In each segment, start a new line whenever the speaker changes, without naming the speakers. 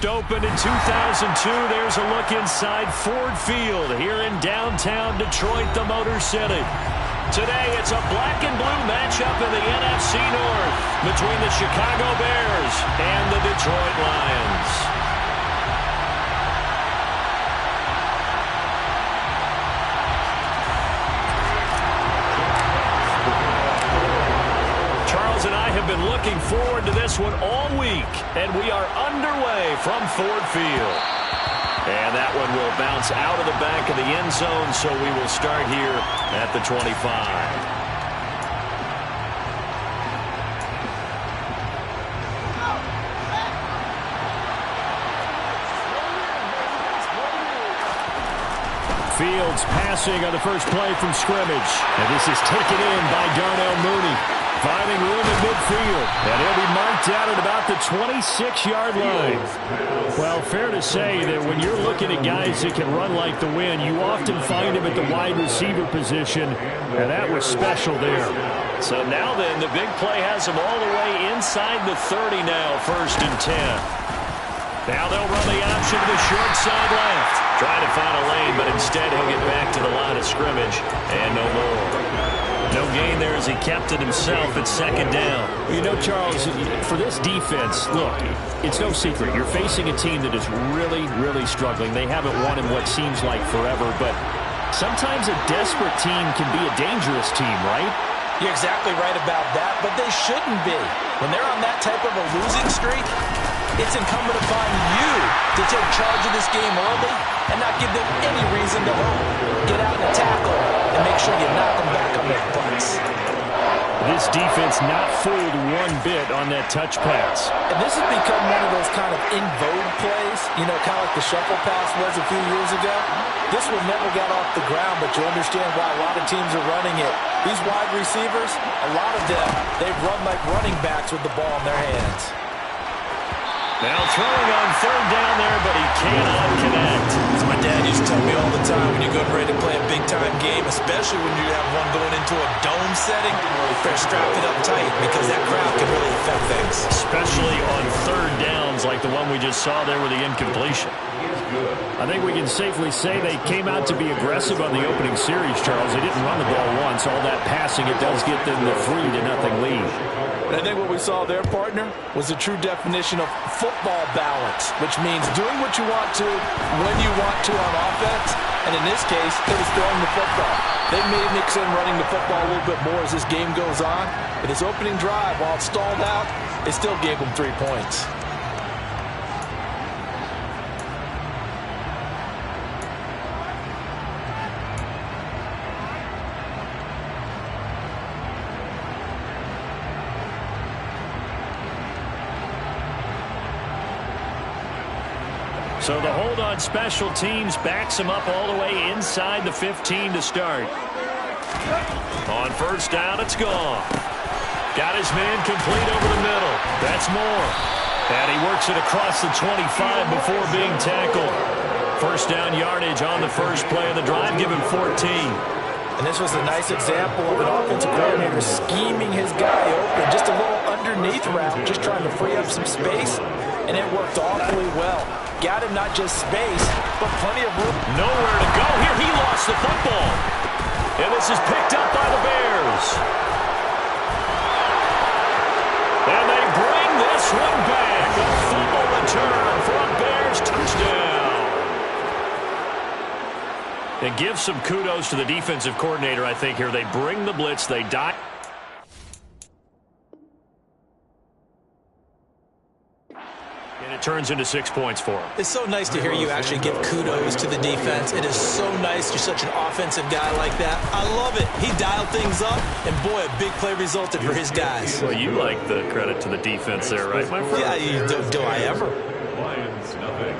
first opened in 2002. There's a look inside Ford Field here in downtown Detroit, the Motor City. Today, it's a black and blue matchup in the NFC North between the Chicago Bears and the Detroit Lions. Charles and I have been looking forward to this one all week, and we are underway from Ford Field. And that one will bounce out of the back of the end zone, so we will start here at the 25. Fields passing on the first play from scrimmage. And this is taken in by Darnell Mooney. Finding room in midfield. And he'll be marked out at about the 26-yard line. Well, fair to say that when you're looking at guys that can run like the wind, you often find him at the wide receiver position, and that was special there. So now then, the big play has him all the way inside the 30 now, 1st and 10. Now they'll run the option to the short side left. Trying to find a lane, but instead he'll get back to the line of scrimmage, and no more. No gain there as he kept it himself at 2nd down. You know, Charles, for this defense, look, it's no secret. You're facing a team that is really, really struggling. They haven't won in what seems like forever, but sometimes a desperate team can be a dangerous team, right?
You're exactly right about that, but they shouldn't be. When they're on that type of a losing streak, it's incumbent upon you to take charge of this game early and not give them any reason to hope. Get out and tackle and make sure you knock them back on their butts.
This defense not fooled one bit on that touch pass.
And this has become one of those kind of in vogue plays, you know, kind of like the shuffle pass was a few years ago. This one never got off the ground, but you understand why a lot of teams are running it. These wide receivers, a lot of them, they run like running backs with the ball in their hands.
Now throwing on 3rd down there, but he cannot connect.
As my dad used to tell me all the time, when you're getting ready to play a big-time game, especially when you have one going into a dome setting, you better strap it up tight because that crowd can really affect things.
Especially on 3rd downs like the one we just saw there with the incompletion. I think we can safely say they came out to be aggressive on the opening series, Charles. They didn't run the ball once. All that passing, it does get them the 3-0 lead.
And I think what we saw there, partner, was a true definition of football balance, which means doing what you want to, when you want to on offense. And in this case, it was throwing the football. They may mix in running the football a little bit more as this game goes on. But this opening drive, while it stalled out, it still gave them 3 points.
So the hold on special teams backs him up all the way inside the 15 to start. On 1st down, it's gone. Got his man complete over the middle. That's Moore. And he works it across the 25 before being tackled. 1st down yardage on the first play of the drive, give him 14.
And this was a nice example of an offensive coordinator scheming his guy open. Just a little underneath route, just trying to free up some space. And it worked awfully well. Got him not just space, but plenty of room.
Nowhere to go. Here he lost the football. And this is picked up by the Bears. And they bring this one back. A fumble return for a Bears touchdown. And give some kudos to the defensive coordinator, I think, here. They bring the blitz. They die. And it turns into 6 points for him.
It's so nice to hear you actually give kudos to the defense. It is so nice you're such an offensive guy like that. I love it. He dialed things up, and boy, a big play resulted for his guys.
Well, you like the credit to the defense there, right, my friend?
Yeah, do I ever?
Lions, nothing.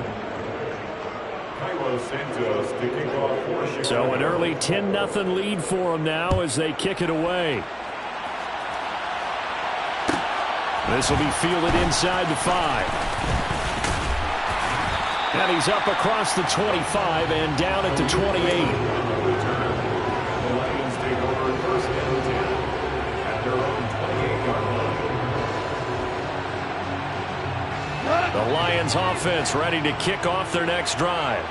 Carlos Santos kicking off for Chicago.
So an early 10-0 lead for them now as they kick it away. This will be fielded inside the 5. And he's up across the 25 and down at the 28.
The Lions take over 1st and 10 at their own 28-yard line.
The Lions Lions offense ready to kick off their next drive.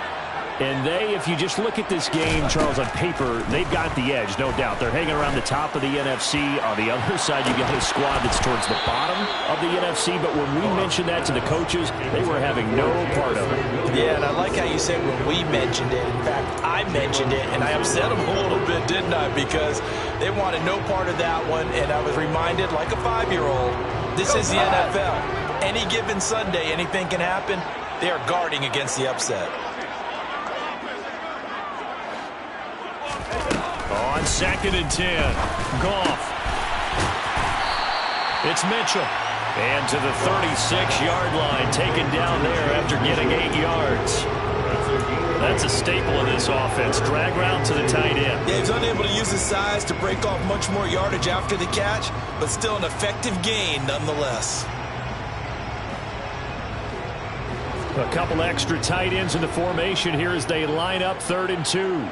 And they, if you just look at this game, Charles, on paper, they've got the edge, no doubt. They're hanging around the top of the NFC. On the other side, you've got a squad that's towards the bottom of the NFC. But when we mentioned that to the coaches, they were having no part of it.
Yeah, and I like how you said when we mentioned it. In fact, I mentioned it, and I upset them a little bit, didn't I? Because they wanted no part of that one, and I was reminded, like a 5-year-old, this is the NFL. Any given Sunday, anything can happen. They are guarding against the upset.
On 2nd and 10, Goff. It's Mitchell. And to the 36-yard line, taken down there after getting 8 yards. That's a staple of this offense. Drag route to the tight end.
Yeah, he's unable to use his size to break off much more yardage after the catch, but still an effective gain nonetheless.
A couple extra tight ends in the formation here as they line up 3rd and 2.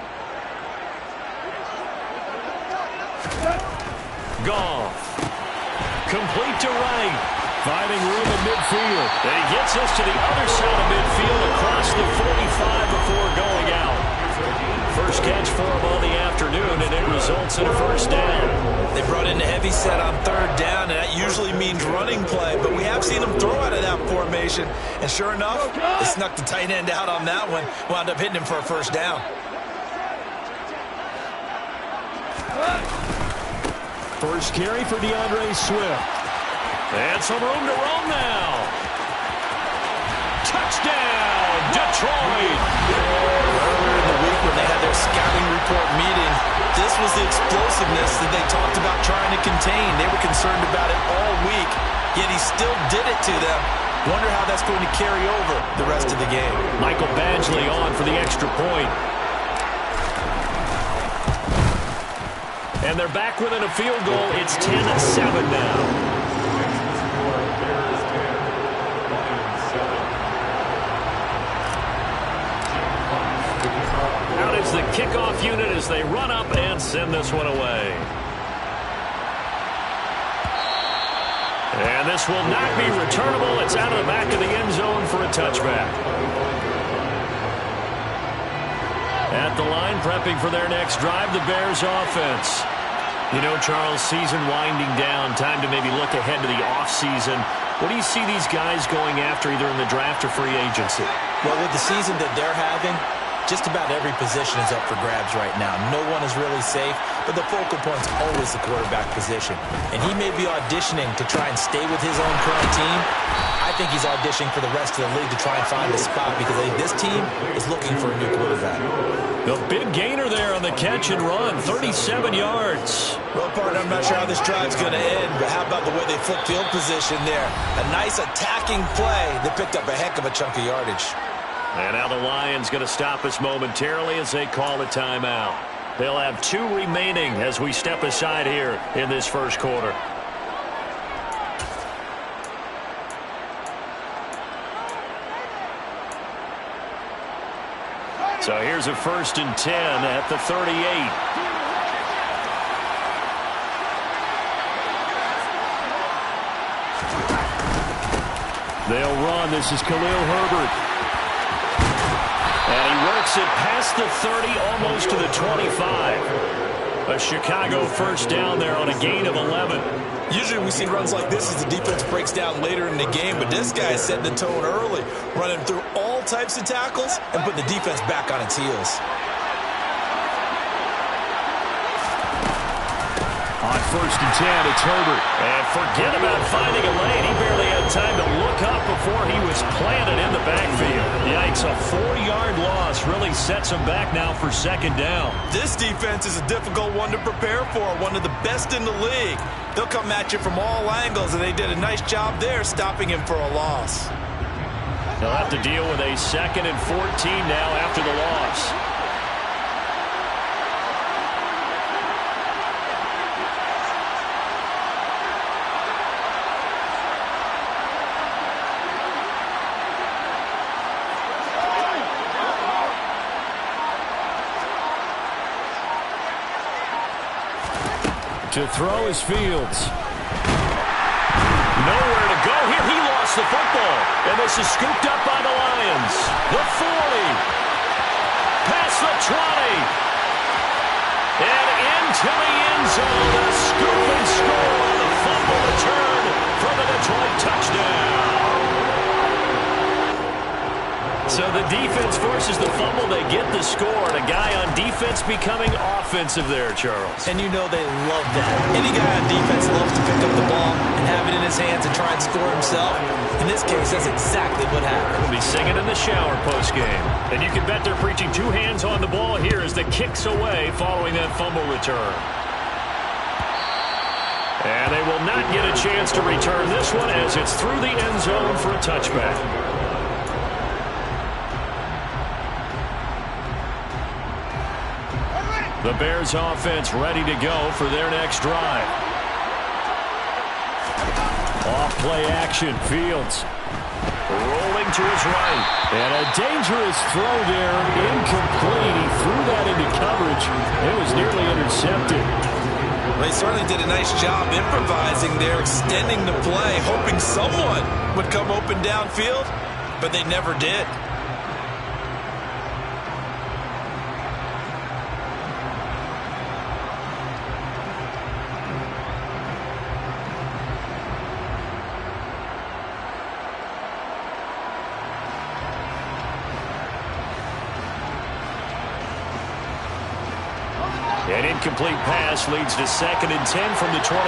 Goff. Complete to right. Finding room in midfield. And he gets us to the other side of midfield across the 45 before going out. First catch for him on the afternoon, and it results in a first down.
They brought in a heavy set on 3rd down, and that usually means running play, but we have seen them throw out of that formation. And sure enough, they snuck the tight end out on that one. Wound up hitting him for a first down.
First carry for DeAndre Swift. And some room to roam now. Touchdown, Detroit.
Earlier in the week when they had their scouting report meeting, this was the explosiveness that they talked about trying to contain. They were concerned about it all week, yet he still did it to them. Wonder how that's going to carry over the rest of the game.
Michael Badgley on for the extra point. And they're back within a field goal. It's 10-7 now. Out is the kickoff unit as they run up and send this one away. And this will not be returnable. It's out of the back of the end zone for a touchback. At the line, prepping for their next drive, the Bears offense. You know, Charles, season winding down, time to maybe look ahead to the offseason. What do you see these guys going after either in the draft or free agency?
Well, with the season that they're having, just about every position is up for grabs right now. No one is really safe, but the focal point's always the quarterback position. And he may be auditioning to try and stay with his own current team. I think he's auditioning for the rest of the league to try and find a spot because I think this team is looking for a new quarterback.
The big gainer there on the catch and run, 37 yards.
Well, partner, I'm not sure how this drive's going to end, but how about the way they flip field position there? A nice attacking play. They picked up a heck of a chunk of yardage.
And now the Lions going to stop us momentarily as they call a timeout. They'll have 2 remaining as we step aside here in this first quarter. So here's a 1st and 10 at the 38. They'll run. This is Khalil Herbert. And he works it past the 30, almost to the 25. A Chicago first down there on a gain of 11.
Usually we see runs like this as the defense breaks down later in the game, but this guy is setting the tone early, running through all types of tackles and putting the defense back on its heels.
On 1st and 10, it's Herbert. And forget about finding a lane. He barely had time to look up before he was planted in the backfield. Yikes, a 4-yard loss really sets him back now for 2nd down.
This defense is a difficult one to prepare for, one of the best in the league. They'll come at you from all angles, and they did a nice job there stopping him for a loss.
They'll have to deal with a 2nd and 14 now after the loss. To throw is Fields. Nowhere to go here. He lost lost the football, and this is scooped up by the Lions. The 40, past the 20, and into the end zone. A scoop and score on the fumble return for the Detroit touchdown. So the defense forces the fumble. They get the score, and a guy on defense becoming offensive there, Charles.
And you know they love that. Any guy on defense loves to pick up the ball and have it in his hands and try and score himself. In this case, that's exactly what happened.
We'll be singing in the shower post-game. And you can bet they're preaching two hands on the ball here as the kick's away following that fumble return. And they will not get a chance to return this one as it's through the end zone for a touchback. The Bears offense ready to go for their next drive. Off play action, Fields. Rolling to his right. And a dangerous throw there, incomplete. He threw that into coverage. It was nearly intercepted.
They certainly did a nice job improvising there, extending the play, hoping someone would come open downfield, but they never did.
An incomplete pass leads to 2nd and 10 from the 25.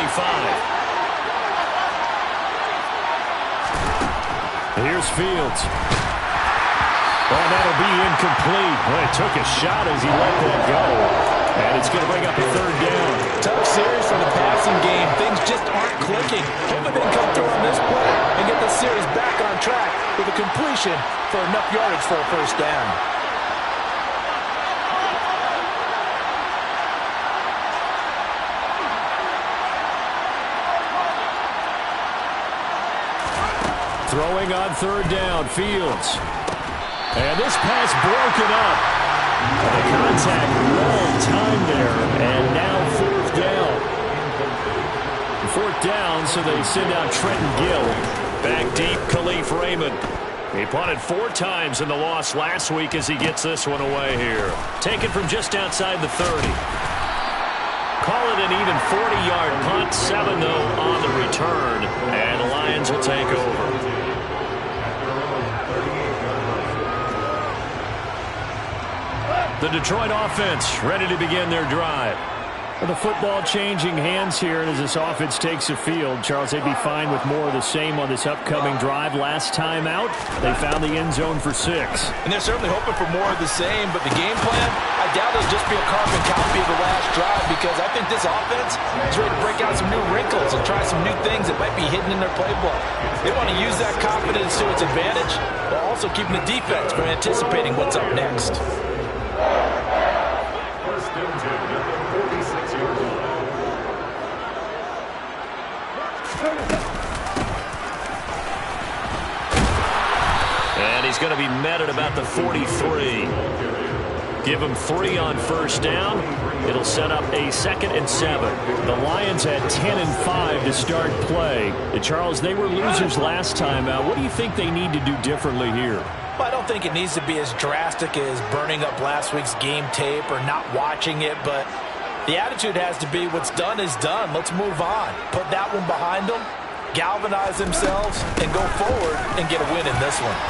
Here's Fields. Oh, that'll be incomplete. Boy, it took a shot as he let that go. And it's going to bring up a 3rd down.
Tough series for the passing game. Things just aren't clicking. Hoping they can come through on this play and get the series back on track with a completion for enough yardage for a 1st down.
Throwing on 3rd down, Fields. And this pass broken up. The contact long time there, and now 4th down. 4th down, so they send out Trenton Gill. Back deep, Khalif Raymond. He punted 4 times in the loss last week as he gets this one away here. Taken from just outside the 30. Call it an even 40-yard punt, 7 though on the return, and the Lions will take over. The Detroit offense ready to begin their drive. The football changing hands here, and as this offense takes the field, Charles, they'd be fine with more of the same on this upcoming drive. Last time out, they found the end zone for 6.
And they're certainly hoping for more of the same, but the game plan, I doubt it'll just be a carbon copy of the last drive, because I think this offense is ready to break out some new wrinkles and try some new things that might be hidden in their playbook. They want to use that confidence to its advantage, while also keeping the defense from anticipating what's up next.
1st and 10 at the 46-yard line.
And he's going to be met at about the 43. Give him 3 on 1st down. It'll set up a 2nd and 7. The Lions had 10 and 5 to start play. Charles, they were losers last time out. What do you think they need to do differently here?
Well, I don't think it needs to be as drastic as burning up last week's game tape or not watching it, but the attitude has to be what's done is done. Let's move on. Put that one behind them, galvanize themselves, and go forward and get a win in this one.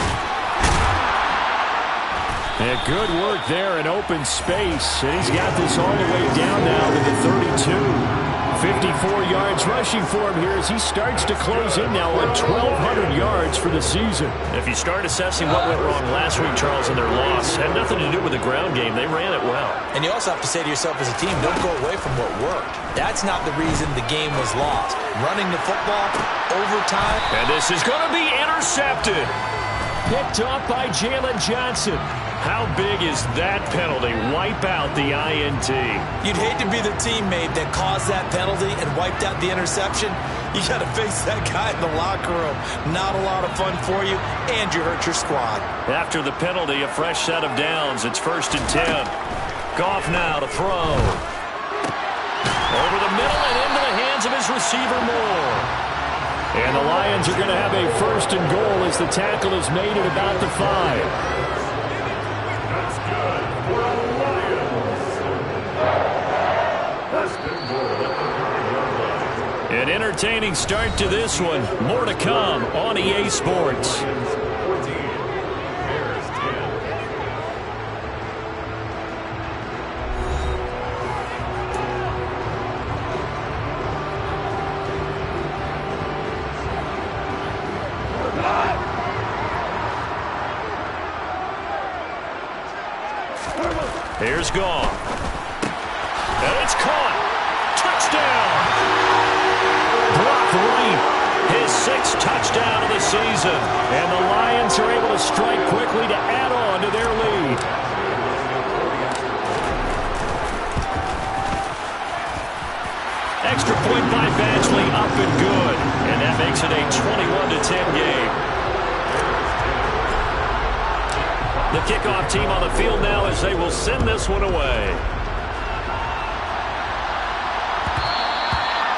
Yeah, good work there in open space, and he's got this all the way down now to the 32. 54 yards rushing for him here as he starts to close in now on 1,200 yards for the season. If you start assessing what went wrong last week, Charles, in their loss, had nothing to do with the ground game. They ran it well.
And you also have to say to yourself as a team, don't go away from what worked. That's not the reason the game was lost. Running the football, overtime.
And this is going to be intercepted. Picked off by Jalen Johnson. How big is that penalty? Wipe out the INT.
You'd hate to be the teammate that caused that penalty and wiped out the interception. You got to face that guy in the locker room. Not a lot of fun for you, and you hurt your squad.
After the penalty, a fresh set of downs. It's 1st and 10. Goff now to throw. Over the middle and into the hands of his receiver Moore. And the Lions are going to have a first and goal as the tackle is made at about the 5.
That's good for the Lions. First and goal at the 9-yard line.
An entertaining start to this one. More to come on EA Sports.
Lions 14, Bears 10.
Here's Goff. And it's caught. Touchdown. Brock Wright, his 6th touchdown of the season. And the Lions are able to strike quickly to add on to their lead. Extra point by Badgley, up and good. And that makes it a 21-10 game. The kickoff team on the field now as they will send this one away.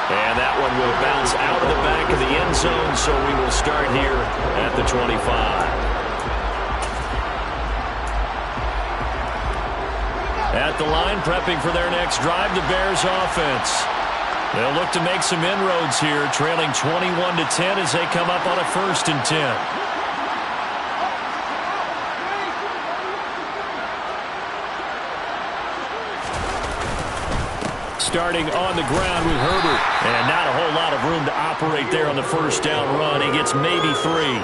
And that one will bounce out of the back of the end zone, so we will start here at the 25. At the line, prepping for their next drive, the Bears offense. They'll look to make some inroads here, trailing 21-10 as they come up on a 1st and 10. Starting on the ground with Herbert. And not a whole lot of room to operate there on the first down run. He gets maybe 3.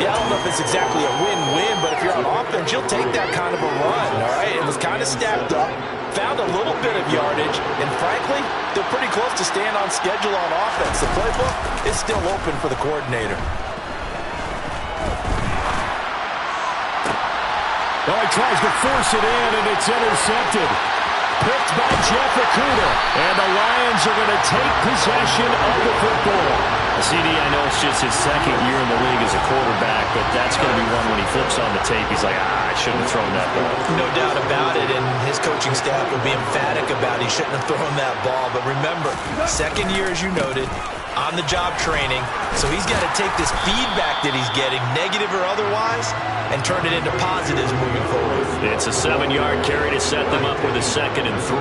Yeah, I don't know if it's exactly a win-win, but if you're on offense, you'll take that kind of a run, all right? It was kind of stacked up, found a little bit of yardage, and frankly, they're pretty close to staying on schedule on offense. The playbook is still open for the coordinator.
Oh, he tries to force it in, and it's intercepted. Picked by Jeff Okudah. And the Lions are going to take possession of the football. CD, I know it's just his 2nd year in the league as a quarterback, but that's going to be one when he flips on the tape. He's like, I shouldn't have thrown that ball.
No doubt about it, and his coaching staff will be emphatic about he shouldn't have thrown that ball. But remember, 2nd year, as you noted, on-the-job training, so he's got to take this feedback that he's getting, negative or otherwise, and turn it into positives moving forward.
It's a 7-yard carry to set them up with a 2nd and 3.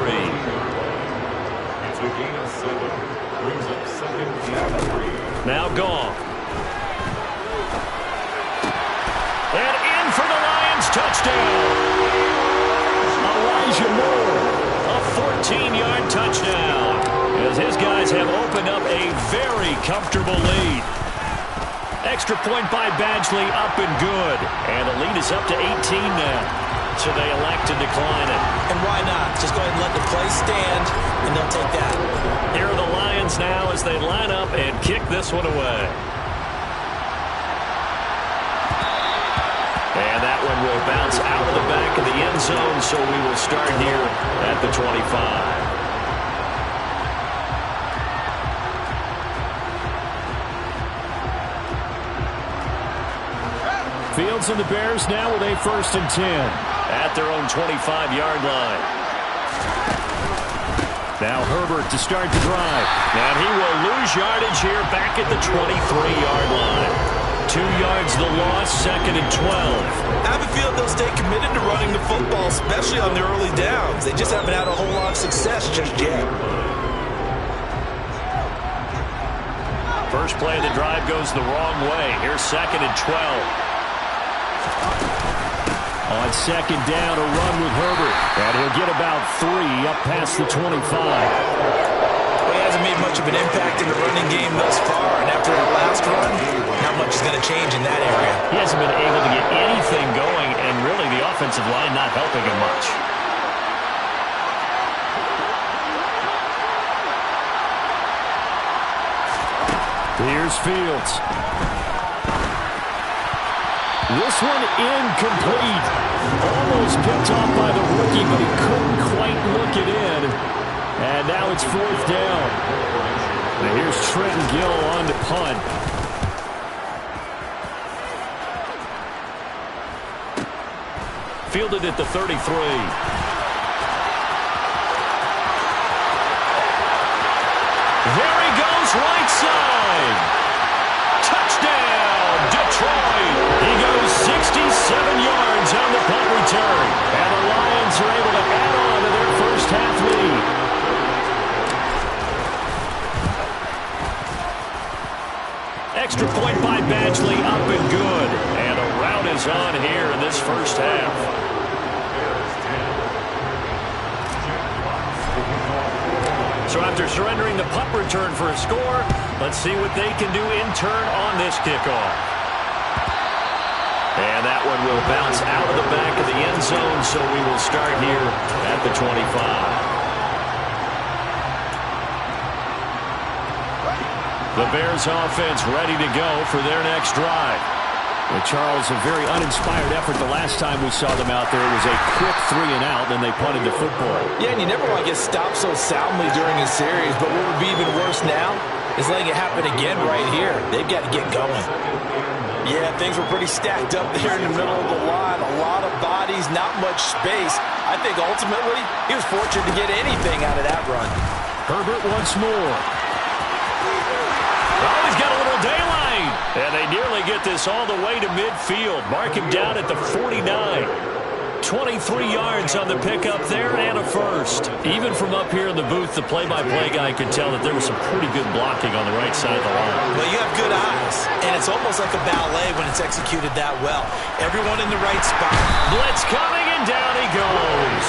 It's a gain of 7. Brings up 2nd and 3.
Now Goff. And in for the Lions touchdown. Elijah Moore, a 14-yard touchdown. As his guys have opened up a very comfortable lead. Extra point by Badgley, up and good. And the lead is up to 18 now. So they elect to decline it.
And why not? Just go ahead and let the play stand, and they'll take that.
Here are the Lions now as they line up and kick this one away. And that one will bounce out of the back of the end zone, so we will start here at the 25. Fields and the Bears now with a 1st and 10 at their own 25-yard line. Now Herbert to start the drive. And he will lose yardage here back at the 23-yard line. 2 yards the loss, 2nd and 12.
I have a feeling they'll stay committed to running the football, especially on their early downs. They just haven't had a whole lot of success just yet.
First play of the drive goes the wrong way. Here's 2nd and 12. On 2nd down, a run with Herbert. And he'll get about 3 up past the 25.
Well, he hasn't made much of an impact in the running game thus far. And after that last run, not much is going to change in that area.
He hasn't been able to get anything going, and really the offensive line not helping him much. Here's Fields. This one incomplete. Almost picked off by the rookie, but he couldn't quite look it in. And now it's 4th down. And here's Trenton Gill on to punt. Fielded at the 33. There he goes, right side. is on here in this first half. So after surrendering the punt return for a score, let's see what they can do in turn on this kickoff. And that one will bounce out of the back of the end zone, so we will start here at the 25. The Bears offense ready to go for their next drive. Well, Charles, a very uninspired effort the last time we saw them out there. It was a quick 3 and out, then they punted the football.
Yeah, and you never want to get stopped so soundly during a series, but what would be even worse now is letting it happen again right here. They've got to get going. Yeah, things were pretty stacked up there in the middle of the line. A lot of bodies, not much space. I think ultimately he was fortunate to get anything out of that run.
Herbert once more. Oh, he's got a little daylight. And they nearly get this all the way to midfield. Mark him down at the 49. 23 yards on the pickup there and a first. Even from up here in the booth, the play-by-play guy could tell that there was some pretty good blocking on the right side of the line.
Well, you have good eyes, and it's almost like a ballet when it's executed that well. Everyone in the right spot.
Blitz coming, and down he goes.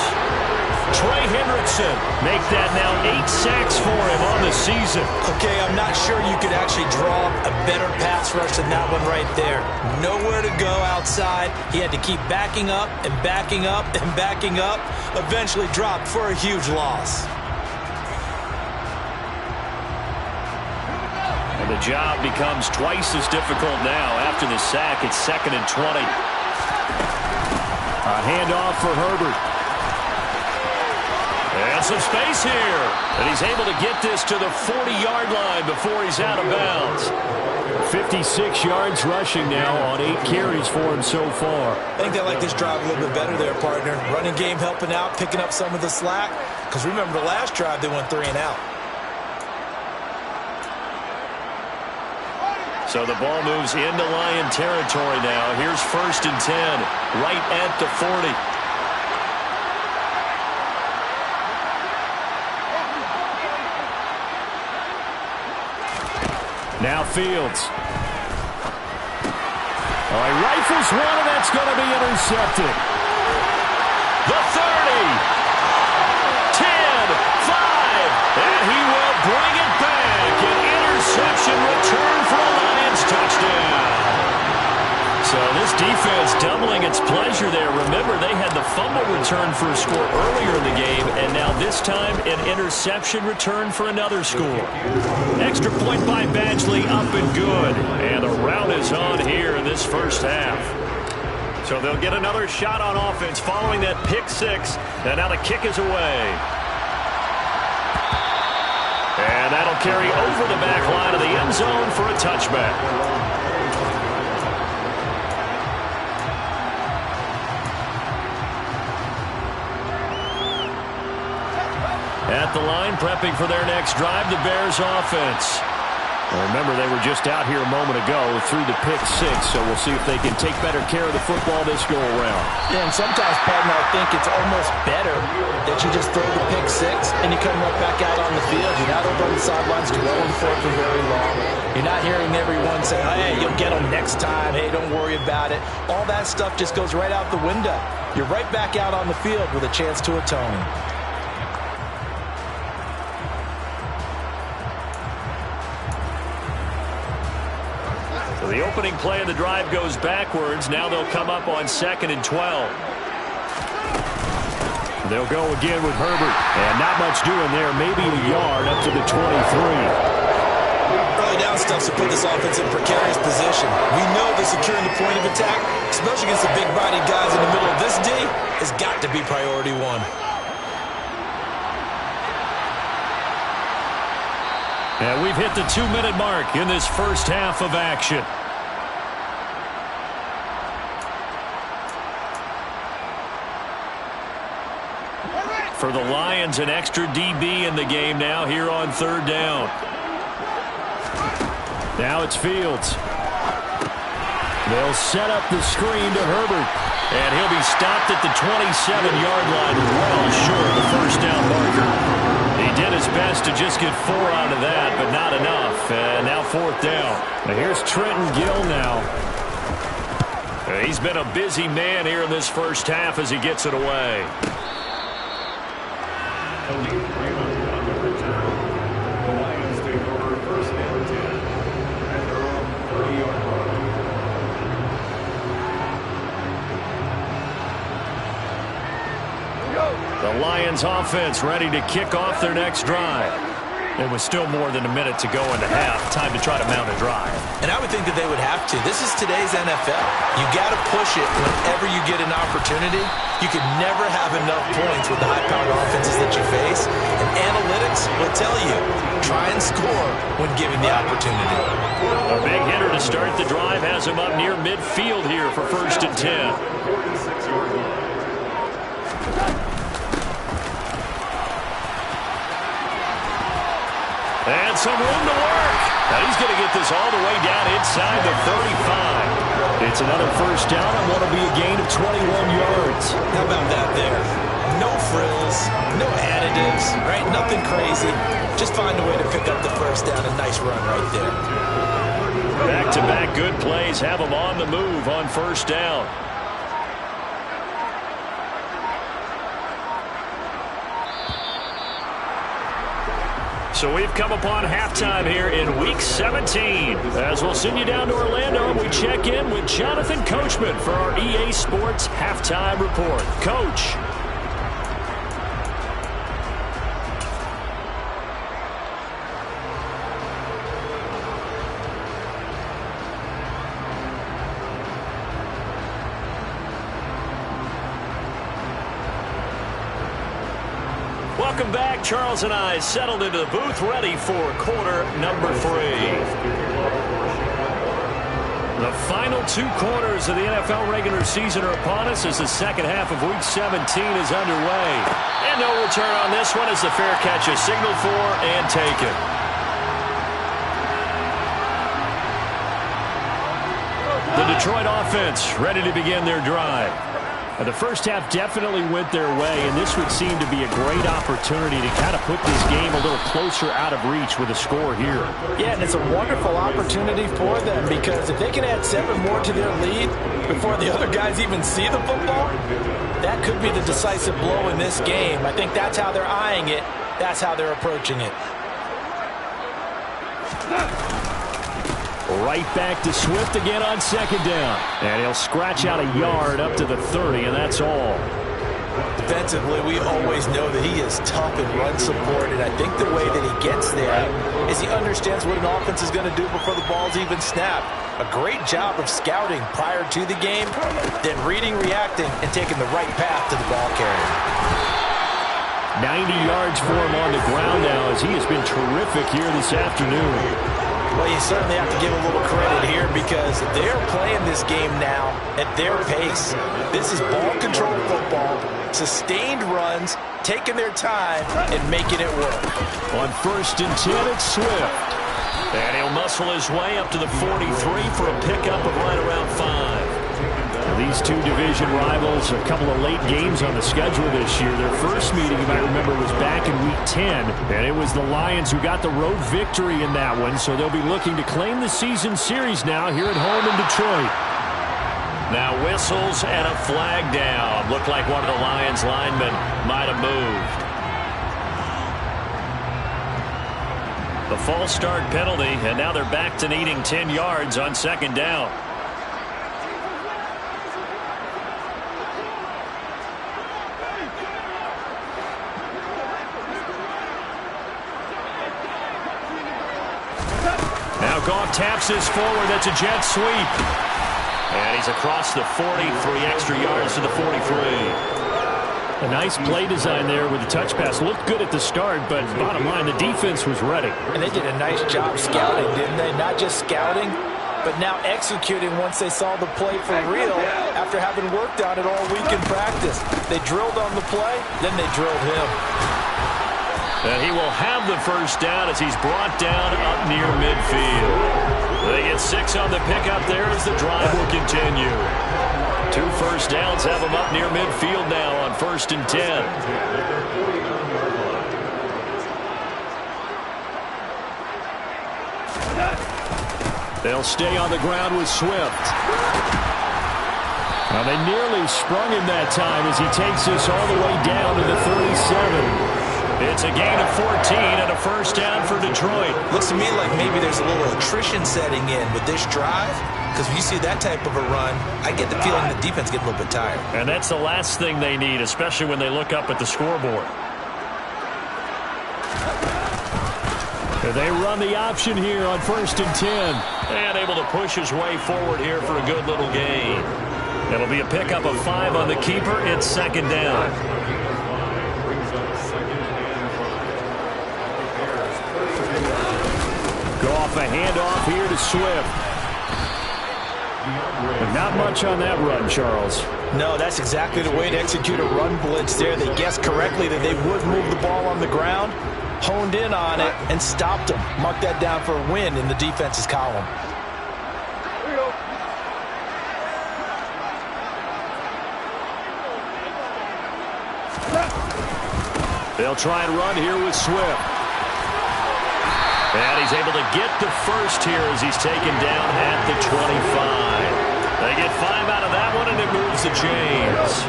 Trey Hendrickson make that now 8 sacks for him on the season.
Okay, I'm not sure you could actually draw a better pass rush than that one right there. Nowhere to go outside. He had to keep backing up and backing up and backing up. Eventually dropped for a huge loss.
And the job becomes twice as difficult now after the sack. It's 2nd and 20. A handoff for Herbert. And some space here. And he's able to get this to the 40-yard line before he's out of bounds. 56 yards rushing now on 8 carries for him so far.
I think they like this drive a little bit better there, partner. Running game helping out, picking up some of the slack. Because remember the last drive, they went 3 and out.
So the ball moves into Lion territory now. Here's 1st and 10, right at the 40. Now Fields. Oh, he rifles one, and that's going to be intercepted. The 30. 10, 5, and he will bring it back. An interception return for a Lions touchdown. So this defense doubling its pleasure there. Remember, they had the fumble return for a score earlier in the game, and now this time an interception return for another score. Extra point by Badgley, up and good. And the rout is on here in this first half. So they'll get another shot on offense following that pick 6, and now the kick is away. And that'll carry over the back line of the end zone for a touchback. At the line, prepping for their next drive, the Bears offense. Well, remember, they were just out here a moment ago through the pick 6, so we'll see if they can take better care of the football this go-around.
Yeah, and sometimes, partner, I think it's almost better that you just throw the pick 6 and you come right back out on the field. You're not over on the sidelines dwelling for it for very long. You're not hearing everyone say, hey, you'll get them next time. Hey, don't worry about it. All that stuff just goes right out the window. You're right back out on the field with a chance to atone.
The opening play of the drive goes backwards. Now they'll come up on 2nd and 12. They'll go again with Herbert. And not much doing there. Maybe a yard up to the 23.
Early down stuff to put this offense in precarious position. We know that securing the point of attack, especially against the big-bodied guys in the middle of this D, has got to be priority 1.
And we've hit the 2-minute mark in this first half of action. For the Lions, an extra DB in the game now here on 3rd down. Now it's Fields. They'll set up the screen to Herbert. And he'll be stopped at the 27-yard line, well short of the first down marker. He did his best to just get 4 out of that, but not enough. And now 4th down. Now here's Trenton Gill now. He's been a busy man here in this first half as he gets it away.
The Lions take over first and 10 at their own 30-yard line.
The Lions offense ready to kick off their next drive. There was still more than a minute to go in the half. Time to try to mount a drive.
And I would think that they would have to. This is today's NFL. You got to push it whenever you get an opportunity. You could never have enough points with the high-powered offenses that you face. And analytics will tell you, try and score when given the opportunity.
A big hitter to start the drive has him up near midfield here for first and 10.
46-yard line.
And some room to work. Now he's going to get this all the way down inside the 35. It's another first down and what will be a gain of 21 yards.
How about that there? No frills, no additives, right? Nothing crazy. Just find a way to pick up the first down. A nice run right there.
Back-to-back good plays have him on the move on first down. So we've come upon halftime here in Week 17. As we'll send you down to Orlando, and we check in with Jonathan Coachman for our EA Sports Halftime Report. Coach. Welcome back. Charles and I settled into the booth ready for quarter number 3. The final 2 quarters of the NFL regular season are upon us as the second half of Week 17 is underway. And no return on this one as the fair catch is signaled for and taken. The Detroit offense ready to begin their drive. The first half definitely went their way, and this would seem to be a great opportunity to kind of put this game a little closer out of reach with a score here.
Yeah, and it's a wonderful opportunity for them because if they can add 7 more to their lead before the other guys even see the football, that could be the decisive blow in this game. I think that's how they're eyeing it. That's how they're approaching it.
Right back to Swift again on second down. And he'll scratch out a yard up to the 30, and that's all.
Defensively, we always know that he is tough and run support, and I think the way that he gets there is he understands what an offense is going to do before the ball's even snapped. A great job of scouting prior to the game, then reading, reacting, and taking the right path to the ball carrier.
90 yards for him on the ground now as he has been terrific here this afternoon.
Well, you certainly have to give a little credit here because they're playing this game now at their pace. This is ball control football, sustained runs, taking their time, and making it work.
On first and 10, it's Swift. And he'll muscle his way up to the 43 for a pickup of right around 5. These two division rivals, a couple of late games on the schedule this year. Their first meeting, you might remember, was back in Week 10, and it was the Lions who got the road victory in that one, so they'll be looking to claim the season series now here at home in Detroit. Now whistles and a flag down. Looked like one of the Lions linemen might have moved. The false start penalty, and now they're back to needing 10 yards on second down. Goff taps this forward. That's a jet sweep. And he's across the 40, 3 extra yards to the 43. A nice play design there with the touch pass. Looked good at the start, but bottom line, the defense was ready.
And they did a nice job scouting, didn't they? Not just scouting, but now executing once they saw the play for real after having worked on it all week in practice. They drilled on the play, then they drilled him.
And he will have the first down as he's brought down up near midfield. They get 6 on the pickup there as the drive will continue. 2 first downs have him up near midfield now on first and 10. They'll stay on the ground with Swift. Well, they nearly sprung him that time as he takes this all the way down to the 37. It's a gain of 14 and a first down for Detroit.
Looks to me like maybe there's a little attrition setting in with this drive, because when you see that type of a run, I get the feeling the defense gets a little bit tired.
And that's the last thing they need, especially when they look up at the scoreboard. They run the option here on 1st and 10. And able to push his way forward here for a good little gain. It'll be a pickup of 5 on the keeper. It's 2nd down. Go off a handoff here to Swift. But not much on that run, Charles.
No, that's exactly the way to execute a run blitz there. They guessed correctly that they would move the ball on the ground, honed in on it, and stopped them. Mark that down for a win in the defense's column.
They'll try and run here with Swift. And he's able to get the first here as he's taken down at the 25. They get 5 out of that one, and it moves the chains.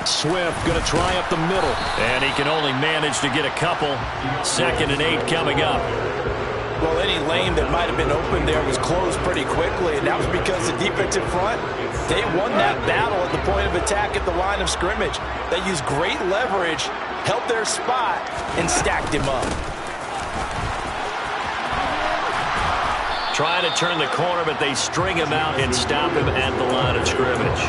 Swift going to try up the middle. And he can only manage to get a couple. 2nd and 8 coming up.
Well, any lane that might have been open there was closed pretty quickly, and that was because the defensive front, they won that battle at the point of attack at the line of scrimmage. They used great leverage, held their spot, and stacked him up.
Trying to turn the corner, but they string him out and stop him at the line of scrimmage.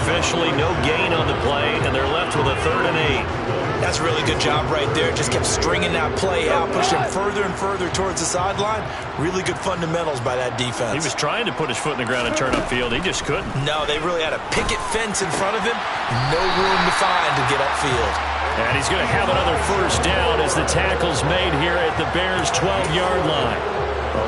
Officially, no gain on the play, and they're left with a 3rd and 8.
That's a really good job right there. Just kept stringing that play out, pushing further and further towards the sideline. Really good fundamentals by that defense.
He was trying to put his foot in the ground and turn upfield. He just couldn't.
No, they really had a picket fence in front of him. No room to find to get upfield.
And he's going to have another first down as the tackle's made here at the Bears' 12-yard line.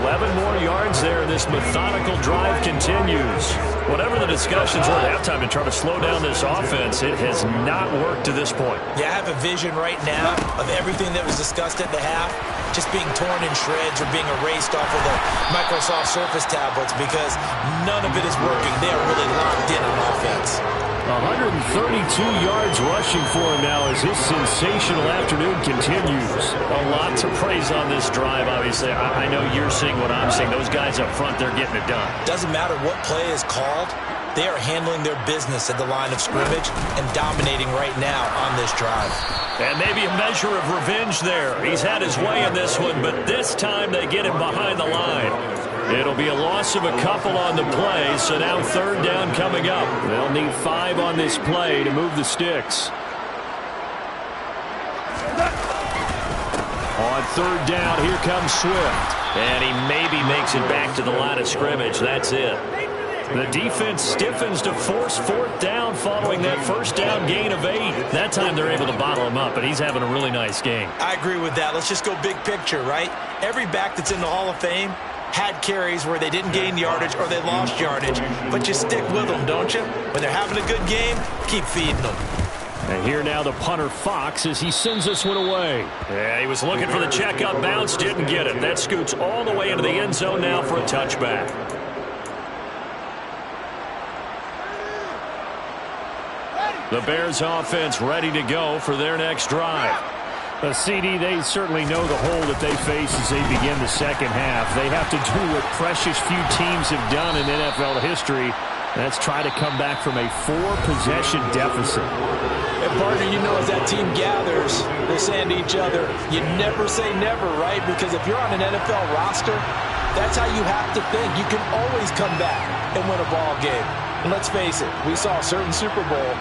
11 more yards there. This methodical drive continues. Whatever the discussions were at halftime to try to slow down this offense, it has not worked to this point.
Yeah, I have a vision right now of everything that was discussed at the half just being torn in shreds or being erased off of the Microsoft Surface tablets because none of it is working. They are really locked in on offense.
132 yards rushing for him now as his sensational afternoon continues. A lot to praise on this drive, obviously. I know you're seeing what I'm seeing. Those guys up front, they're getting it done.
Doesn't matter what play is called. They are handling their business at the line of scrimmage and dominating right now on this drive.
And maybe a measure of revenge there. He's had his way in this one, but this time they get him behind the line. It'll be a loss of a couple on the play, so now 3rd down coming up. They'll need 5 on this play to move the sticks. On 3rd down, here comes Swift. And he maybe makes it back to the line of scrimmage. That's it. The defense stiffens to force 4th down following that first down gain of 8. That time they're able to bottle him up, and he's having a really nice game.
I agree with that. Let's just go big picture, right? Every back that's in the Hall of Fame had carries where they didn't gain yardage or they lost yardage, but you stick with them, don't you? When they're having a good game, keep feeding them.
And here now the punter Fox as he sends this one away. Yeah, he was looking for the checkup bounce, didn't get it. That scoots all the way into the end zone now for a touchback. The Bears offense ready to go for their next drive. CD, they certainly know the hole that they face as they begin the second half. They have to do what precious few teams have done in NFL history. That's try to come back from a 4-possession deficit.
And partner, you know, as that team gathers, they're saying to each other, you never say never, right? Because if you're on an NFL roster, that's how you have to think. You can always come back and win a ball game. And let's face it, we saw a certain Super Bowl,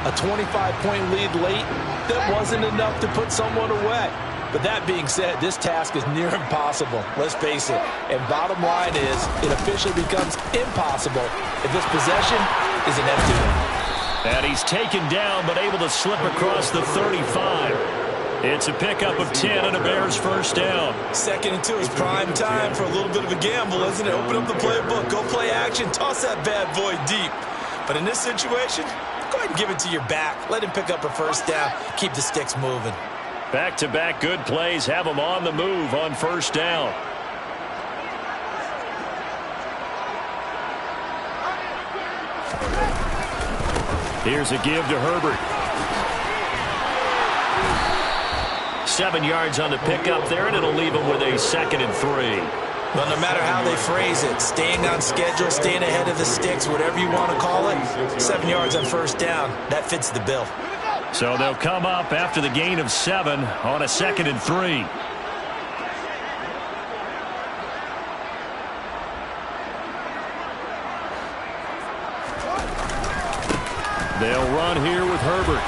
a 25-point lead late, that wasn't enough to put someone away. But that being said, this task is near impossible. Let's face it. And bottom line is, it officially becomes impossible if this possession is an empty one.
And he's taken down, but able to slip across the 35. It's a pickup of 10 and a Bears first down.
2nd and 2 is prime time for a little bit of a gamble, isn't it? Open up the playbook, go play action, toss that bad boy deep. But in this situation, go ahead and give it to your back. Let him pick up a first down. Keep the sticks moving.
Back-to-back good plays have them on the move on first down. Here's a give to Herbert. 7 yards on the pickup there, and it'll leave him with a 2nd and 3.
Well, no matter how they phrase it, staying on schedule, staying ahead of the sticks, whatever you want to call it, 7 yards on first down, that fits the bill.
So they'll come up after the gain of 7 on a 2nd and 3. They'll run here with Herbert.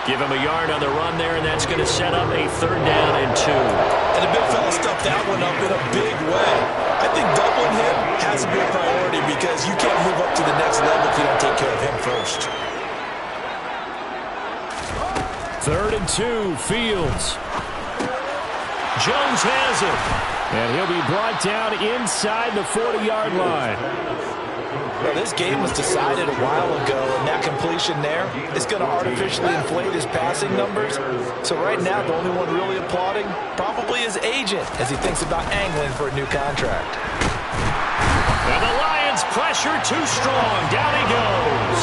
Give him a yard on the run there, and that's going to set up a 3rd down and 2.
And the big fella stuffed that one up in a big way. I think doubling him has to be a priority because you can't move up to the next level if you don't take care of him first.
3rd and 2, Fields. Jones has it. And he'll be brought down inside the 40-yard line.
Well, this game was decided a while ago, and that completion there is going to artificially inflate his passing numbers. So right now, the only one really applauding probably his agent as he thinks about angling for a new contract.
And the Lions pressure too strong. Down he goes.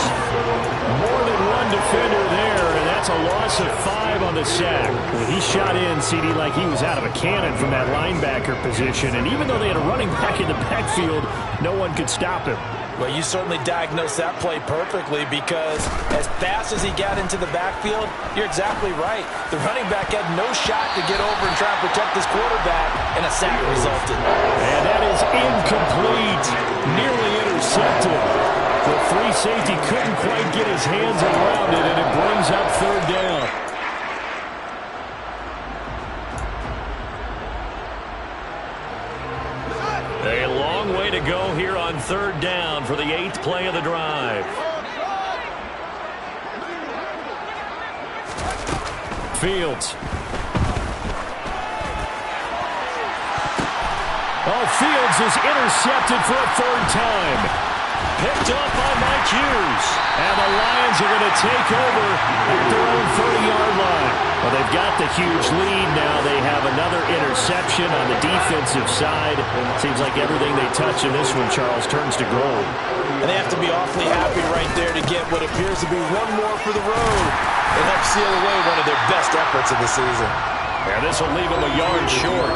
More than one defender there, and that's a loss of 5 on the sack. Well, he shot in, CD, like he was out of a cannon from that linebacker position. And even though they had a running back in the backfield, no one could stop him.
Well, you certainly diagnosed that play perfectly because as fast as he got into the backfield, you're exactly right. The running back had no shot to get over and try and protect his quarterback, and a sack resulted.
And that is incomplete. Nearly intercepted. The free safety couldn't quite get his hands around it, and it brings up 3rd down. A long way to go here on 3rd down for the 8th play of the drive. Fields. Oh, Fields is intercepted for a 3rd time. Picked up by Mike Hughes. And the Lions are going to take over at their own 30-yard line. Well, they've got the huge lead now. They have another interception on the defensive side. Seems like everything they touch in this one, Charles, turns to gold.
And they have to be awfully happy right there to get what appears to be one more for the road. It helps seal away one of their best efforts of the season.
And this will leave them a yard short.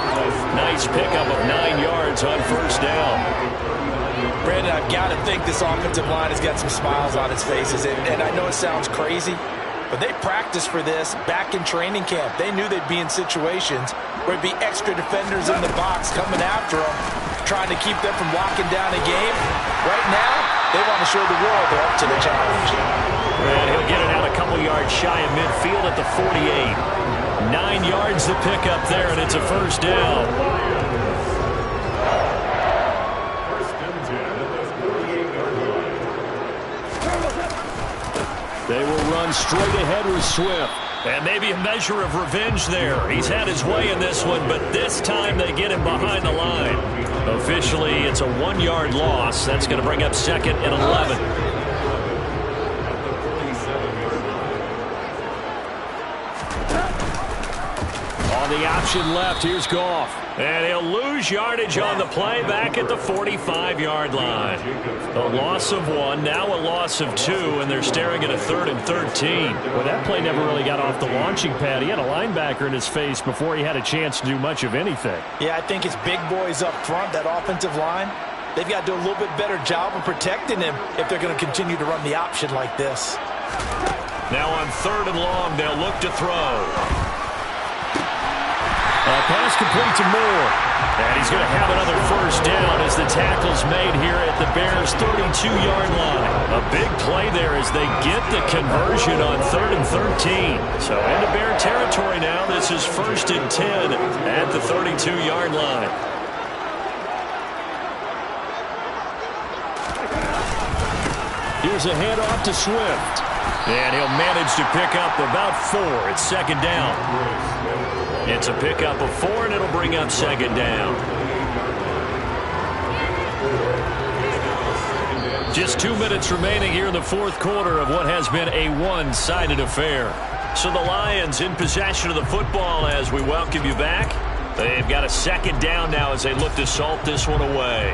Nice pickup of 9 yards on first down.
Brandon, I've got to think this offensive line has got some smiles on its faces. And I know it sounds crazy, but they practiced for this back in training camp. They knew they'd be in situations where it'd be extra defenders in the box coming after them, trying to keep them from locking down a game. Right now, they want to show the world they're up to the challenge.
And he'll get it out a couple yards shy of midfield at the 48. 9 yards to pick up there, and it's a 1st down. They will run straight ahead with Swift. And maybe a measure of revenge there. He's had his way in this one, but this time they get him behind the line. Officially, it's a 1-yard loss. That's going to bring up 2nd and 11. The option left. Here's Goff. And he'll lose yardage on the play back at the 45-yard line. A loss of 1, now a loss of 2, and they're staring at a 3rd and 13. Well, that play never really got off the launching pad. He had a linebacker in his face before he had a chance to do much of anything.
Yeah, I think it's big boys up front, that offensive line. They've got to do a little bit better job of protecting him if they're going to continue to run the option like this.
Now on 3rd and long, they'll look to throw. Pass complete to Moore. And he's going to have another 1st down as the tackle's made here at the Bears' 32-yard line. A big play there as they get the conversion on 3rd and 13. So into Bear territory now. This is 1st and 10 at the 32-yard line. Here's a handoff to Swift. And he'll manage to pick up about 4. It's 2nd down. It's a pickup of 4, and it'll bring up 2nd down. Just 2 minutes remaining here in the 4th quarter of what has been a one-sided affair. So the Lions in possession of the football as we welcome you back. They've got a second down now as they look to salt this one away.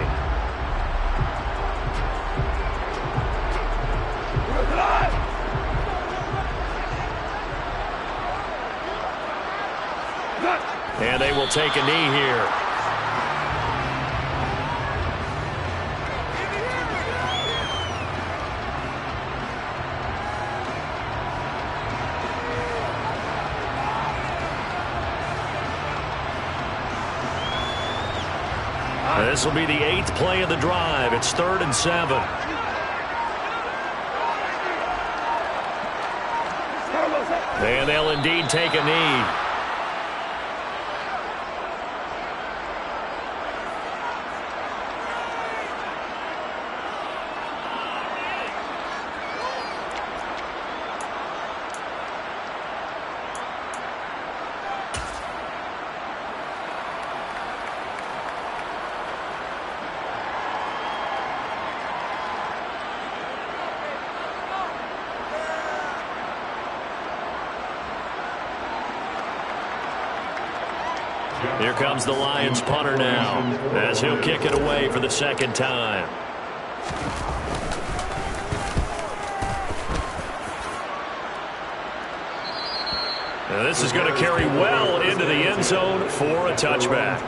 And they will take a knee here. This will be the 8th play of the drive. It's 3rd and 7. And they'll indeed take a knee. Here comes the Lions punter now as he'll kick it away for the second time. Now this is going to carry well into the end zone for a touchback.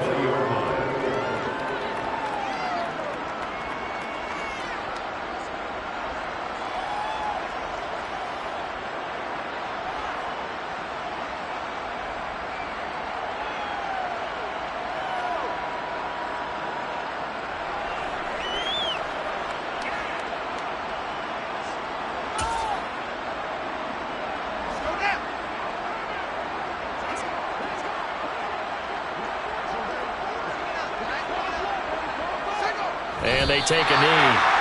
And they take a knee.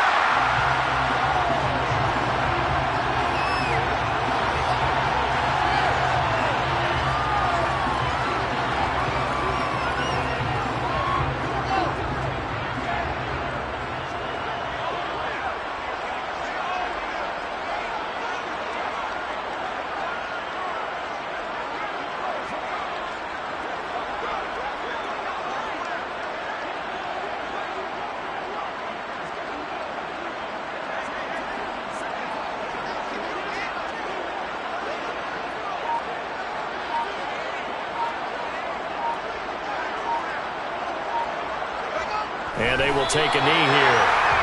And they will take a knee here.